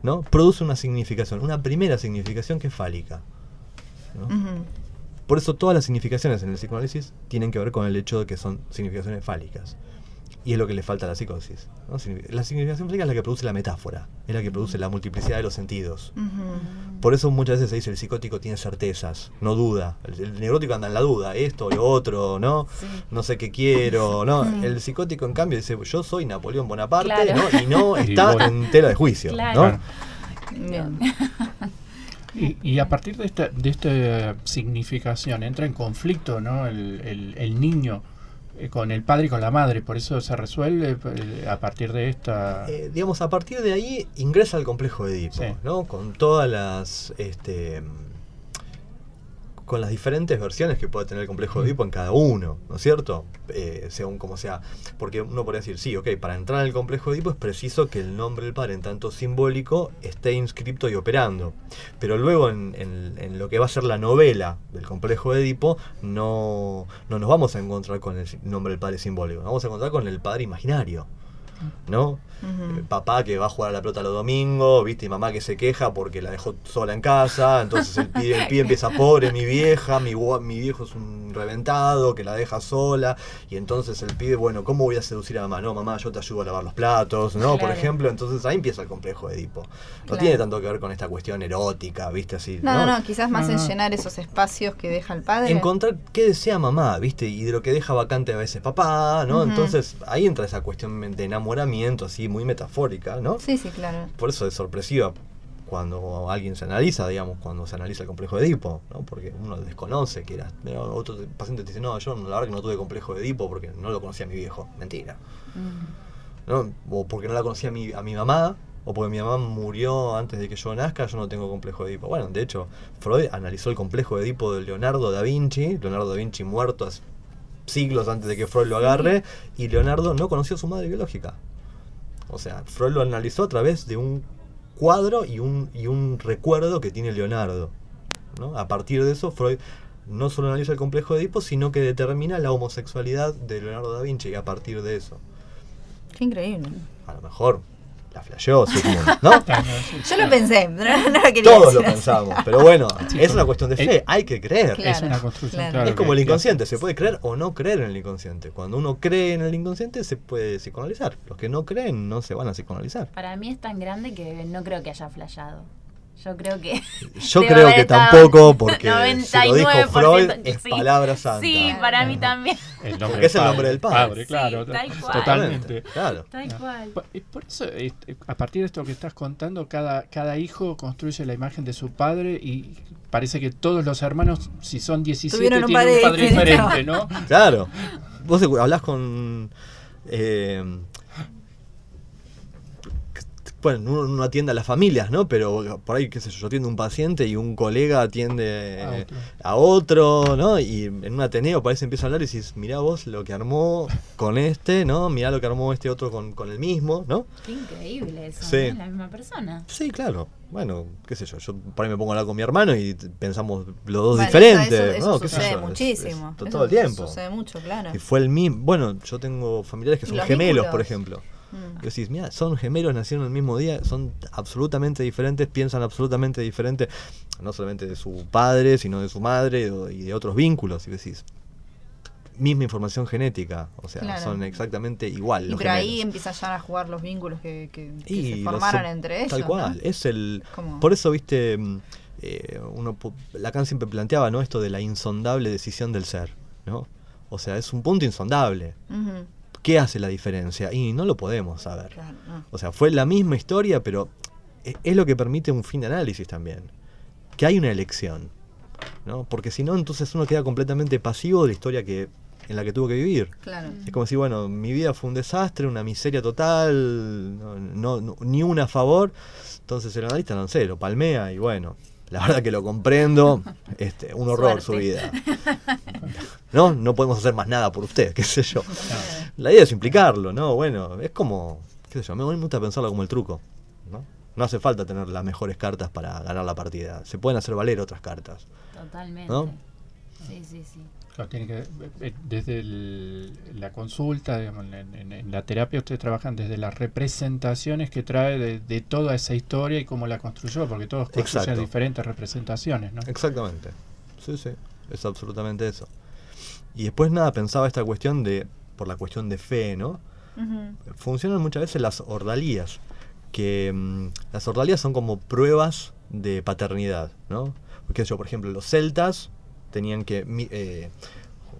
¿no? Produce una significación, una primera significación que es fálica, ¿no? Por eso todas las significaciones en el psicoanálisis tienen que ver con el hecho de que son significaciones fálicas. Y es lo que le falta a la psicosis, ¿no? La significación fálica es la que produce la metáfora, es la que produce la multiplicidad de los sentidos. Por eso muchas veces se dice el psicótico tiene certezas, no duda. El neurótico anda en la duda, esto, lo otro, ¿no? No sé qué quiero, ¿no? El psicótico en cambio dice, yo soy Napoleón Bonaparte, ¿no? Y no está en tela de juicio, ¿no? Bien. Y a partir de esta significación entra en conflicto, ¿no? el niño con el padre y con la madre, por eso se resuelve a partir de esta... digamos, a partir de ahí ingresa el complejo de Edipo, ¿no? Con todas las... con las diferentes versiones que puede tener el complejo de Edipo en cada uno, ¿no es cierto? Según como sea. Porque uno podría decir, sí, ok, para entrar en el complejo de Edipo es preciso que el nombre del padre, en tanto simbólico, esté inscripto y operando. Pero luego en lo que va a ser la novela del complejo de Edipo, no nos vamos a encontrar con el nombre del padre simbólico, nos vamos a encontrar con el padre imaginario, ¿no? Papá que va a jugar a la pelota los domingos, ¿viste? Y mamá que se queja porque la dejó sola en casa. Entonces el pibe empieza, pobre mi vieja, mi viejo es un reventado que la deja sola. Y entonces el pibe, bueno, ¿cómo voy a seducir a mamá? No, mamá, yo te ayudo a lavar los platos, ¿no? Por ejemplo, entonces ahí empieza el complejo de Edipo. No tiene tanto que ver con esta cuestión erótica, ¿viste? Así, No, quizás más en llenar esos espacios que deja el padre. Encontrar qué desea mamá, ¿viste? Y de lo que deja vacante a veces papá, ¿no? Entonces ahí entra esa cuestión de enamoramiento, así, muy metafórica, ¿no? Sí, claro. Por eso es sorpresiva cuando alguien se analiza, digamos, cuando se analiza el complejo de Edipo, ¿no? Porque uno desconoce que era. Otro paciente te dice, no, yo la verdad que no tuve complejo de Edipo porque no lo conocía a mi viejo. Mentira. ¿No? O porque no la conocía a mi mamá, o porque mi mamá murió antes de que yo nazca, yo no tengo complejo de Edipo. Bueno, de hecho, Freud analizó el complejo de Edipo de Leonardo da Vinci muerto hace siglos antes de que Freud lo agarre, y Leonardo no conoció a su madre biológica. O sea, Freud lo analizó a través de un cuadro y un recuerdo que tiene Leonardo, ¿no? A partir de eso, Freud no solo analiza el complejo de Edipo, sino que determina la homosexualidad de Leonardo da Vinci, y a partir de eso. Qué increíble. A lo mejor la flasheó, ¿no? Yo lo pensé, no lo quería Todos decir lo así. pensamos, pero bueno, es una cuestión de fe, hay que creer. Claro, es una construcción, claro. claro. Es como que- el inconsciente, se puede creer o no creer en el inconsciente. Cuando uno cree en el inconsciente se puede psicoanalizar. Los que no creen no se van a psicoanalizar. Para mí es tan grande que no creo que haya flayado. Yo creo que... Yo debo creo haber que estado tampoco, porque si lo dijo 99% Freud que es sí. palabra santa. Sí, para mí también. El nombre Porque es el nombre del padre. Sí, claro, tal cual. totalmente. Claro. Tal cual. Por eso, a partir de esto que estás contando, cada hijo construye la imagen de su padre y parece que todos los hermanos, si son 17, Tuvieron un tienen un padre padre distinto. diferente, ¿no? Claro. Vos hablás con... bueno, uno atiende a las familias, ¿no? Pero por ahí, qué sé yo atiendo a un paciente y un colega atiende a otro, ¿no? Y en un Ateneo parece empieza a hablar y decís, mirá vos lo que armó con este, ¿no? Mirá lo que armó este otro con el mismo, ¿no? Qué increíble eso, Sí. ¿no? Es la misma persona. Sí, claro. Bueno, qué sé yo por ahí me pongo a hablar con mi hermano y pensamos los dos Bueno, diferentes, eso ¿no? ¿Qué sé sucede yo? muchísimo. Todo Eso el tiempo. Sucede mucho, claro. Y fue el mismo. Bueno, yo tengo familiares que ¿Y son los gemelos, vínculos? por ejemplo. Mm. Y decís, mira, son gemelos, nacieron el mismo día, son absolutamente diferentes, piensan absolutamente diferente, no solamente de su padre, sino de su madre y de otros vínculos. Y decís, misma información genética, o sea, Claro. son exactamente igual. Y Los pero ahí gemelos. empiezan ya a jugar los vínculos que Y se los formaron son- entre ellos. Tal cual, ¿no? es el... Como- Por eso, viste, Lacan siempre planteaba, ¿no? Esto de la insondable decisión del ser, ¿no? O sea, es un punto insondable. Ujú, ¿Qué hace la diferencia? Y no lo podemos saber. claro, no. O sea, fue la misma historia, pero es lo que permite un fin de análisis también. Que hay una elección, ¿no? Porque si no, entonces uno queda completamente pasivo de la historia en la que tuvo que vivir. Claro. Es como si, bueno, mi vida fue un desastre, una miseria total, no, ni una a favor. Entonces el analista, no sé, lo palmea y bueno, la verdad que lo comprendo, un horror su vida. No podemos hacer más nada por usted, qué sé yo. La idea es implicarlo, ¿no? Bueno, es como, qué sé yo, me gusta pensarlo como el truco, ¿no? No hace falta tener las mejores cartas para ganar la partida, se pueden hacer valer otras cartas. Totalmente. ¿No? Sí, sí, sí. Claro, tiene que, desde la consulta, digamos, en la terapia ustedes trabajan desde las representaciones que trae de toda esa historia y cómo la construyó, porque todos construyen Exacto. diferentes representaciones, ¿no? Exactamente, sí, es absolutamente eso. Y después nada, pensaba esta cuestión por la cuestión de fe, ¿no? Ujú. Funcionan muchas veces las ordalías, que las ordalías son como pruebas de paternidad, ¿no? Porque yo, por ejemplo, los celtas tenían que...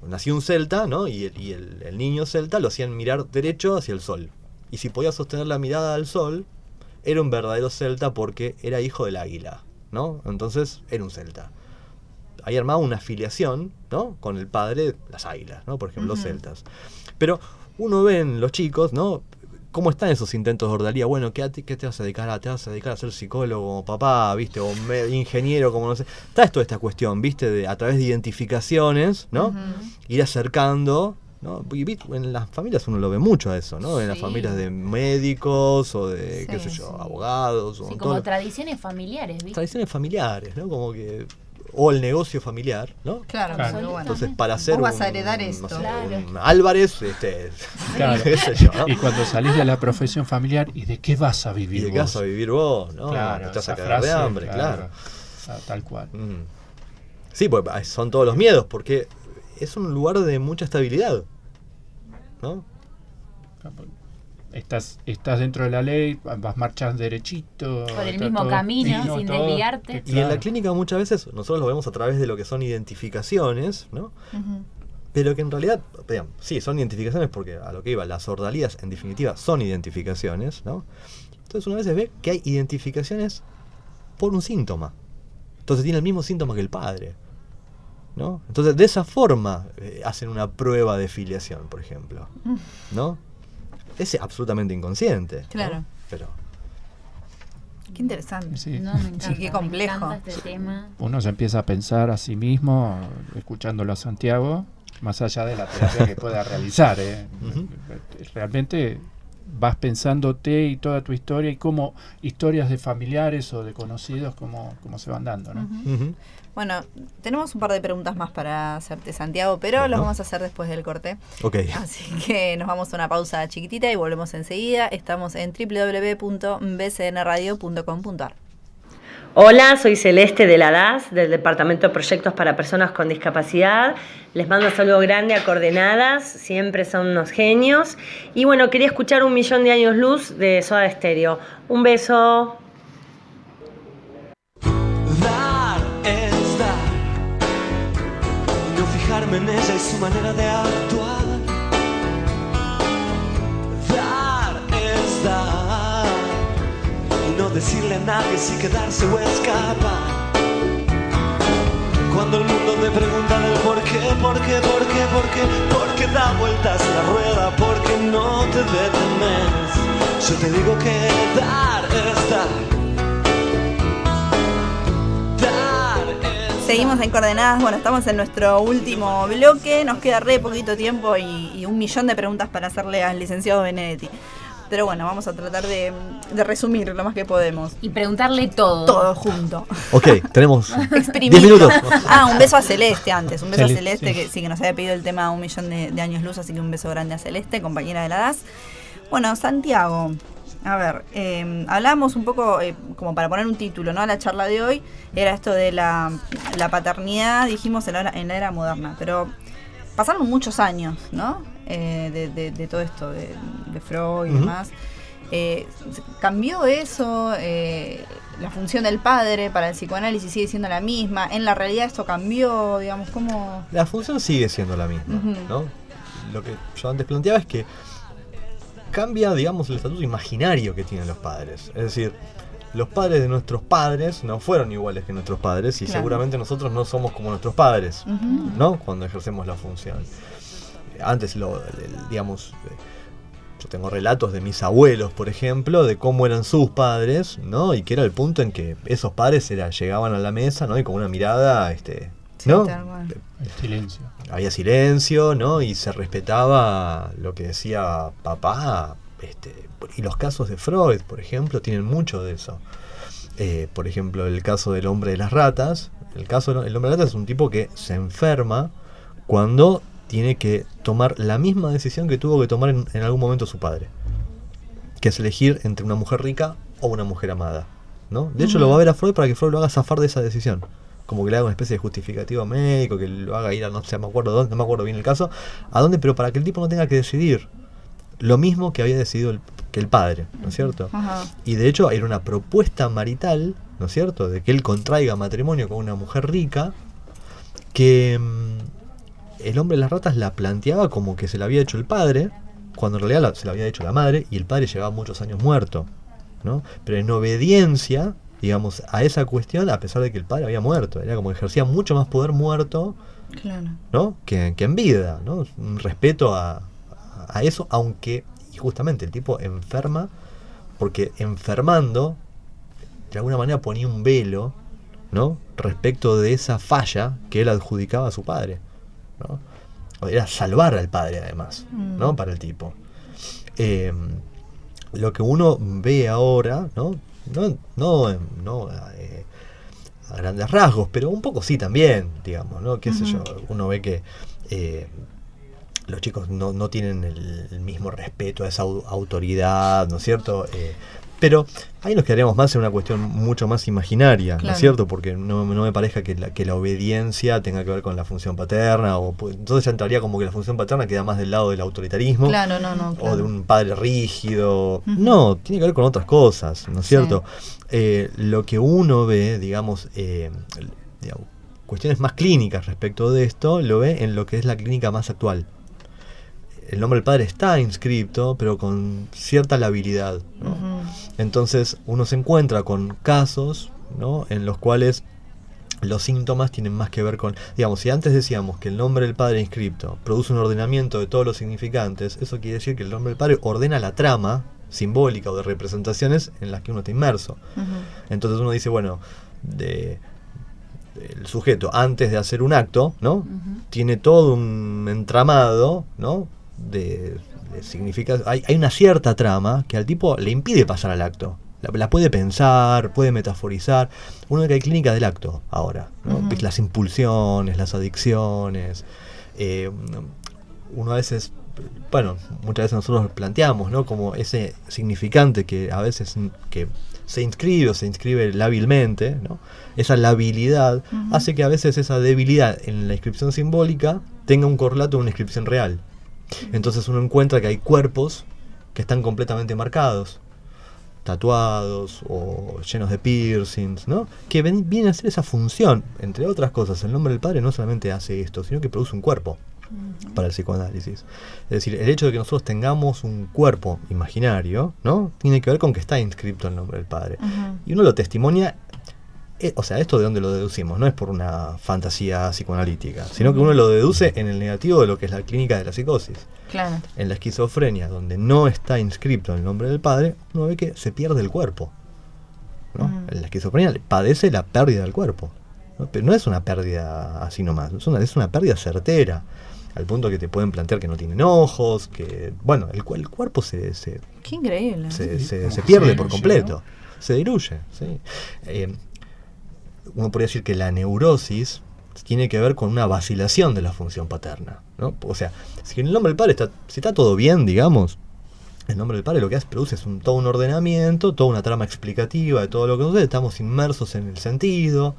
nació un celta, ¿no? Y el niño celta lo hacían mirar derecho hacia el sol. Y si podía sostener la mirada al sol, era un verdadero celta porque era hijo del águila, ¿no? Entonces era un celta. Ahí armaba una afiliación, ¿no? Con el padre de las águilas, ¿no? Por ejemplo, los Ujú. celtas. Pero uno ve en los chicos, ¿no? ¿Cómo están esos intentos de ordalía? Bueno, ¿qué te vas a dedicar? ¿Te vas a dedicar a ser psicólogo como papá, viste? O ingeniero, como no sé. Está toda esta cuestión, viste, a través de identificaciones, ¿no? Ujú. Ir acercando, ¿no? Y en las familias uno lo ve mucho a eso, ¿no? En las Sí. familias de médicos o de, qué Sí, sé yo, sí. abogados. O Sí, en como todo- tradiciones familiares, ¿viste? tradiciones familiares, ¿no? Como que... O el negocio familiar, ¿no? Claro, Claro. pero bueno. Entonces, para hacer Vos vas a heredar no esto. sé, Claro. un Álvarez, Claro. qué sé yo, ¿no? Y cuando salís de la profesión familiar, ¿y de qué vas a ¿Y vivir de qué vos? vas a vivir vos? ¿No? Claro, Te vas a esa cagar de frase, hambre, claro. Tal cual. Sí, pues son todos los miedos, porque es un lugar de mucha estabilidad, ¿no? Estás dentro de la ley, vas marchas derechito. Por el está mismo todo camino, fino, sin todo, desviarte. que Y en la claro. clínica muchas veces nosotros lo vemos a través de lo que son identificaciones, ¿no? Ujú. Pero que en realidad, digamos, sí, son identificaciones porque a lo que iba, las ordalías en definitiva son identificaciones, ¿no? Entonces una vez ve que hay identificaciones por un síntoma. Entonces tiene el mismo síntoma que el padre, ¿no? Entonces de esa forma hacen una prueba de filiación, por ejemplo, ¿no? Es absolutamente inconsciente, ¿no? Claro. Pero Qué interesante. Sí. No, me encanta. Sí, qué complejo. Me encanta este tema. Uno se empieza a pensar a sí mismo, escuchándolo a Santiago, más allá de la terapia que pueda realizar. Ujú. Realmente vas pensándote y toda tu historia y cómo historias de familiares o de conocidos, cómo se van dando, ¿no? ujú. Bueno, tenemos un par de preguntas más para hacerte, Santiago, pero Bueno. los vamos a hacer después del corte. Ok. Así que nos vamos a una pausa chiquitita y volvemos enseguida. Estamos en www.bcnradio.com.ar. Hola, soy Celeste de la DAS, del Departamento de Proyectos para Personas con Discapacidad. Les mando un saludo grande a Coordenadas, siempre son unos genios. Y bueno, quería escuchar 1.000.000 de años luz de Soda Stereo. Un beso. Dar es dar, y no fijarme en ella y su manera de actuar. Dar es dar, y no decirle a nadie si quedarse o escapar. Cuando el mundo te pregunta del por qué, porque da vueltas la rueda, porque no te detenes. Yo te digo que dar es dar. Seguimos en Coordenadas, bueno, estamos en nuestro último bloque, nos queda re poquito tiempo y 1.000.000 de preguntas para hacerle al licenciado Benedetti. Pero bueno, vamos a tratar de resumir lo más que podemos. Y preguntarle todo. Todo junto. Ok, tenemos 10 Exprimir. minutos. Ah, un beso a Celeste antes. Un beso a Celeste, Celeste, sí. que sí, que nos había pedido el tema 1.000.000 de años luz, así que un beso grande a Celeste, compañera de la DAS. Bueno, Santiago, a ver, hablamos un poco, como para poner un título, ¿no? A la charla de hoy, era esto de la paternidad, dijimos, en la era moderna, pero pasaron muchos años, ¿no? De todo esto, de Freud y Ujú. demás. ¿Cambió eso? ¿La función del padre para el psicoanálisis sigue siendo la misma? ¿En la realidad esto cambió? Digamos, ¿cómo? La función sigue siendo la misma, Ujú. ¿no? Lo que yo antes planteaba es que cambia, digamos, el estatuto imaginario que tienen los padres. Es decir, los padres de nuestros padres no fueron iguales que nuestros padres y Claro. seguramente nosotros no somos como nuestros padres, Ujú. ¿no? Cuando ejercemos la función. Antes, digamos, yo tengo relatos de mis abuelos, por ejemplo, de cómo eran sus padres, ¿no? Y que era el punto en que esos padres llegaban a la mesa, ¿no? Y con una mirada, Sí, ¿no? tal cual. El silencio. Había silencio, ¿no? Y se respetaba lo que decía papá. Y los casos de Freud, por ejemplo, tienen mucho de eso. Por ejemplo, el caso del hombre de las ratas. El hombre de las ratas es un tipo que se enferma cuando tiene que tomar la misma decisión que tuvo que tomar en algún momento su padre, que es elegir entre una mujer rica o una mujer amada, ¿no? De hecho, lo va a ver a Freud para que Freud lo haga zafar de esa decisión. Como que le haga una especie de justificativo médico, que lo haga ir a no me acuerdo dónde, no me acuerdo bien el caso, a dónde, pero para que el tipo no tenga que decidir lo mismo que había decidido que el padre, ¿no es cierto? Ajá. Y de hecho era una propuesta marital, ¿no es cierto?, de que él contraiga matrimonio con una mujer rica, que el hombre de las ratas la planteaba como que se la había hecho el padre, cuando en realidad se la había hecho la madre, y el padre llevaba muchos años muerto, ¿no? Pero en obediencia, digamos, a esa cuestión, a pesar de que el padre había muerto, era como que ejercía mucho más poder muerto, Claro. ¿no? que en vida, ¿no? Un respeto a eso, aunque, y justamente el tipo enferma, porque enfermando, de alguna manera ponía un velo, ¿no? Respecto de esa falla que él adjudicaba a su padre, ¿no? Era salvar al padre, además, ¿no? Para el tipo. Lo que uno ve ahora, ¿no? No a grandes rasgos, pero un poco sí también, digamos, ¿no? Qué sé yo, uno ve que los chicos no tienen el mismo respeto a esa autoridad, ¿no es cierto? Pero ahí nos quedaríamos más en una cuestión mucho más imaginaria, ¿no Claro. es cierto? Porque no me parezca que la obediencia tenga que ver con la función paterna, entonces ya entraría como que la función paterna queda más del lado del autoritarismo. Claro, no. O Claro. de un padre rígido. No, tiene que ver con otras cosas, ¿no es cierto? Lo que uno ve, digamos, cuestiones más clínicas respecto de esto, lo ve en lo que es la clínica más actual. El nombre del padre está inscripto, pero con cierta labilidad, ¿no? Entonces uno se encuentra con casos, ¿no? En los cuales los síntomas tienen más que ver con, digamos, si antes decíamos que el nombre del Padre inscripto produce un ordenamiento de todos los significantes, eso quiere decir que el nombre del Padre ordena la trama simbólica o de representaciones en las que uno está inmerso. Entonces uno dice, bueno, el sujeto antes de hacer un acto, ¿no? Tiene todo un entramado, ¿no? de significa, hay una cierta trama que al tipo le impide pasar al acto. La puede pensar, puede metaforizar. Uno que hay clínica del acto ahora, ¿no? Las impulsiones, las adicciones. Uno a veces, bueno, muchas veces nosotros planteamos, ¿no? Como ese significante que a veces que se inscribe lábilmente, ¿no? Esa labilidad hace que a veces esa debilidad en la inscripción simbólica tenga un correlato en una inscripción real. Entonces uno encuentra que hay cuerpos que están completamente marcados, tatuados o llenos de piercings, ¿no? Que vienen a hacer esa función. Entre otras cosas, el nombre del Padre no solamente hace esto, sino que produce un cuerpo para el psicoanálisis. Es decir, el hecho de que nosotros tengamos un cuerpo imaginario, ¿no? Tiene que ver con que está inscripto el nombre del Padre. Y uno lo testimonia. O sea, ¿esto de dónde lo deducimos? No es por una fantasía psicoanalítica, sino que uno lo deduce en el negativo de lo que es la clínica de la psicosis. Claro. En la esquizofrenia, donde no está inscrito el nombre del Padre, uno ve que se pierde el cuerpo, ¿no? En la esquizofrenia padece la pérdida del cuerpo, ¿no? Pero no es una pérdida así nomás, es una pérdida certera, al punto que te pueden plantear que no tienen ojos, que, bueno, el cuerpo se Qué increíble. se pierde por completo, se diluye, ¿sí? Uno podría decir que la neurosis tiene que ver con una vacilación de la función paterna, ¿no? O sea, si el nombre del Padre si está todo bien, digamos, el nombre del Padre lo que produce es todo un ordenamiento, toda una trama explicativa de todo lo que sucede, estamos inmersos en el sentido,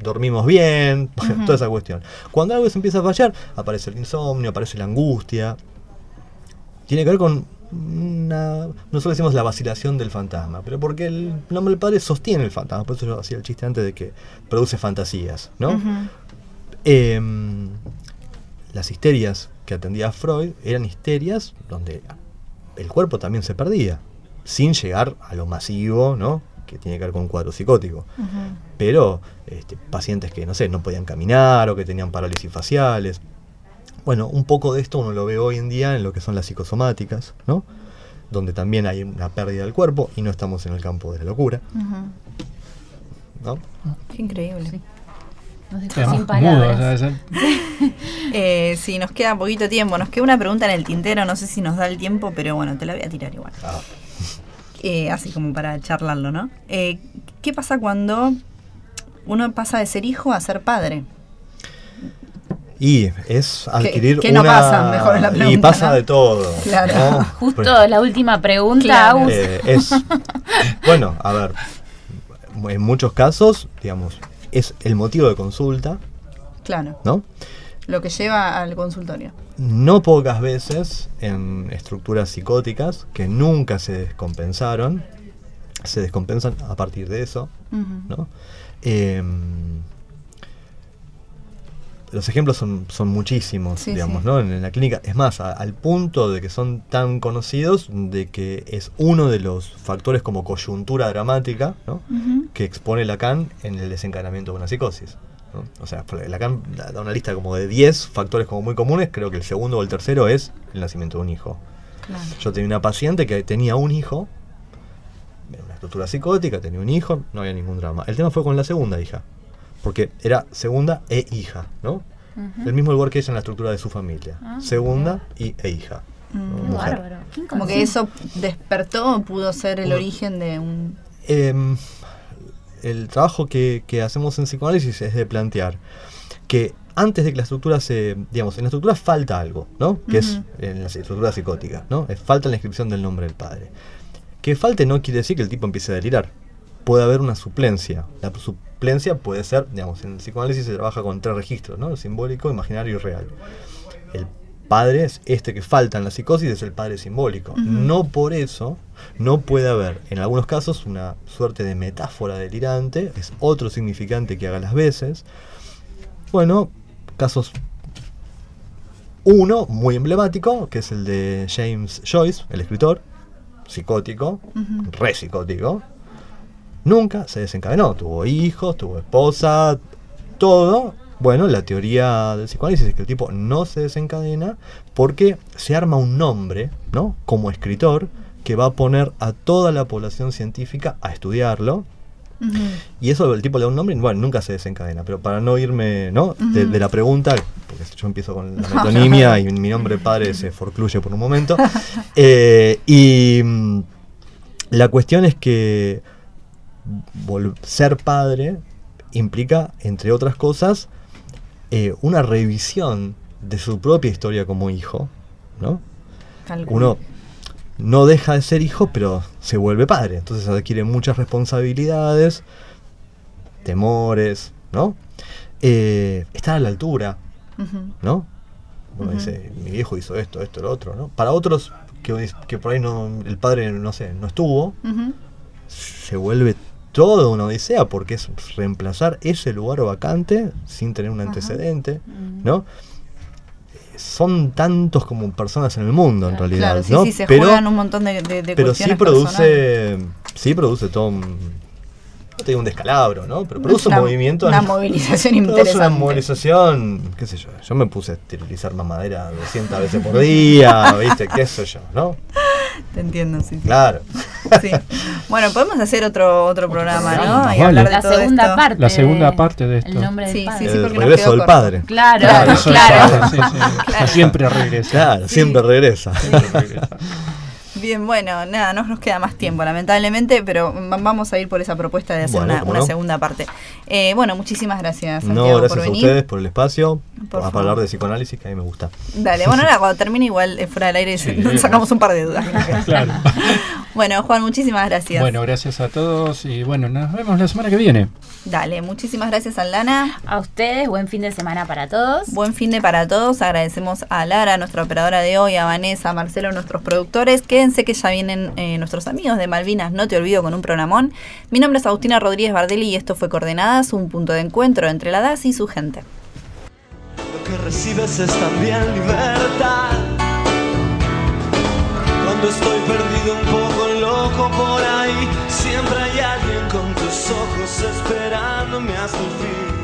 dormimos bien, toda esa cuestión. Cuando algo se empieza a fallar, aparece el insomnio, aparece la angustia. Tiene que ver con nosotros decimos la vacilación del fantasma, pero porque el nombre del Padre sostiene el fantasma, por eso yo hacía el chiste antes de que produce fantasías, ¿no? Las histerias que atendía Freud eran histerias donde el cuerpo también se perdía, sin llegar a lo masivo, ¿no? Que tiene que ver con un cuadro psicótico. Pero pacientes que, no sé, no podían caminar o que tenían parálisis faciales. Bueno, un poco de esto uno lo ve hoy en día en lo que son las psicosomáticas, ¿no? Donde también hay una pérdida del cuerpo y no estamos en el campo de la locura. ¿No? Qué increíble. Sí. Nos dejó sin palabras. Sí, nos queda poquito tiempo. Nos queda una pregunta en el tintero, no sé si nos da el tiempo, pero bueno, te la voy a tirar igual. Así como para charlarlo, ¿no? ¿Qué pasa cuando uno pasa de ser hijo a ser padre? Y es adquirir ¿Qué no pasa? Mejor es la pregunta, y pasa, ¿no? De todo. Claro. ¿No? Justo la última pregunta, claro. Agus. Bueno, a ver, en muchos casos, digamos, es el motivo de consulta. Claro. ¿No? Lo que lleva al consultorio. No pocas veces en estructuras psicóticas que nunca se descompensaron, se descompensan a partir de eso, ¿no? Los ejemplos son muchísimos, digamos, ¿no? En la clínica. Es más, al punto de que son tan conocidos de que es uno de los factores como coyuntura dramática, ¿no? Que expone Lacan en el desencadenamiento de una psicosis, ¿no? O sea, Lacan da una lista como de 10 factores como muy comunes. Creo que el segundo o el tercero es el nacimiento de un hijo. Claro. Yo tenía una paciente que tenía un hijo, una estructura psicótica, tenía un hijo, no había ningún drama. El tema fue con la segunda hija, porque era segunda e hija, ¿no? El mismo lugar que ella en la estructura de su familia. Segunda e hija. ¿no? Mujer. Como que eso despertó, pudo ser el origen de un... El trabajo que hacemos en psicoanálisis es de plantear que antes de que la estructura digamos, en la estructura falta algo, ¿no? Que es en la estructura psicótica, ¿no? Falta la inscripción del nombre del padre. Que falte no quiere decir que el tipo empiece a delirar. Puede haber una suplencia. La suplencia puede ser, digamos, en el psicoanálisis se trabaja con 3 registros, ¿no? El simbólico, imaginario y real. El padre es que falta en la psicosis, es el padre simbólico. No por eso no puede haber, en algunos casos, una suerte de metáfora delirante, es otro significante que haga las veces. Bueno, casos, uno muy emblemático, que es el de James Joyce, el escritor, psicótico, re psicótico, nunca se desencadenó. Tuvo hijos, tuvo esposa, todo. Bueno, la teoría del psicoanálisis es que el tipo no se desencadena porque se arma un nombre, ¿no? Como escritor, que va a poner a toda la población científica a estudiarlo. Y eso el tipo le da un nombre y bueno, nunca se desencadena. Pero para no irme, ¿no? de la pregunta, porque yo empiezo con la metonimia y mi nombre padre se forcluye por un momento. La cuestión es que ser padre implica, entre otras cosas, una revisión de su propia historia como hijo, ¿no? Uno no deja de ser hijo, pero se vuelve padre. Entonces adquiere muchas responsabilidades, temores, ¿no? Estar a la altura, ¿no? Uno dice, mi viejo hizo esto, lo otro, ¿no? Para otros que por ahí no, el padre, no sé, no estuvo, se vuelve toda una odisea porque es reemplazar ese lugar vacante sin tener un antecedente, ¿no? Son tantos como personas en el mundo, en realidad, claro, sí, ¿no? sí, se juegan un montón de pero cuestiones sí produce todo un, no te digo un descalabro, ¿no? Pero produce un movimiento. Una movilización interesante. Produce una movilización, qué sé yo. Yo me puse a esterilizar mamadera 200 veces por día, ¿viste? ¿Qué sé yo, no? Te entiendo, sí. Claro. Sí. Bueno, podemos hacer otro programa, ¿no? Vale. Y hablar de La todo segunda esto. parte. La segunda parte de esto. El nombre del Sí, padre. sí, El porque nos regreso quedó del corto. padre. Claro, Eso es claro. padre, sí. Siempre regresa. Claro, siempre regresa. Siempre regresa. Bien, bueno, nada, no nos queda más tiempo, lamentablemente, pero vamos a ir por esa propuesta de hacer Bueno, una no. segunda parte. Bueno, muchísimas gracias, Santiago, No, por gracias a venir. ustedes por el espacio, Por para favor. hablar de psicoanálisis, que a mí me gusta. Dale, bueno, ahora cuando termine igual fuera del aire Sí, sacamos un par de dudas. Claro. Bueno, Juan, muchísimas gracias. Bueno, gracias a todos y bueno, nos vemos la semana que viene. Dale, muchísimas gracias, Aldana. A ustedes, buen fin de semana para todos. Buen fin de para todos. Agradecemos a Lara, nuestra operadora de hoy, a Vanessa, a Marcelo, nuestros productores. Quédense que ya vienen nuestros amigos de Malvinas, no te olvido, con un programón. Mi nombre es Agustina Rodríguez Bardelli y esto fue Coordenadas, un punto de encuentro entre la DAS y su gente. Lo que recibes es también libertad. Cuando estoy perdido, un poco loco por ahí, siempre hay alguien con tus ojos esperándome hasta el fin.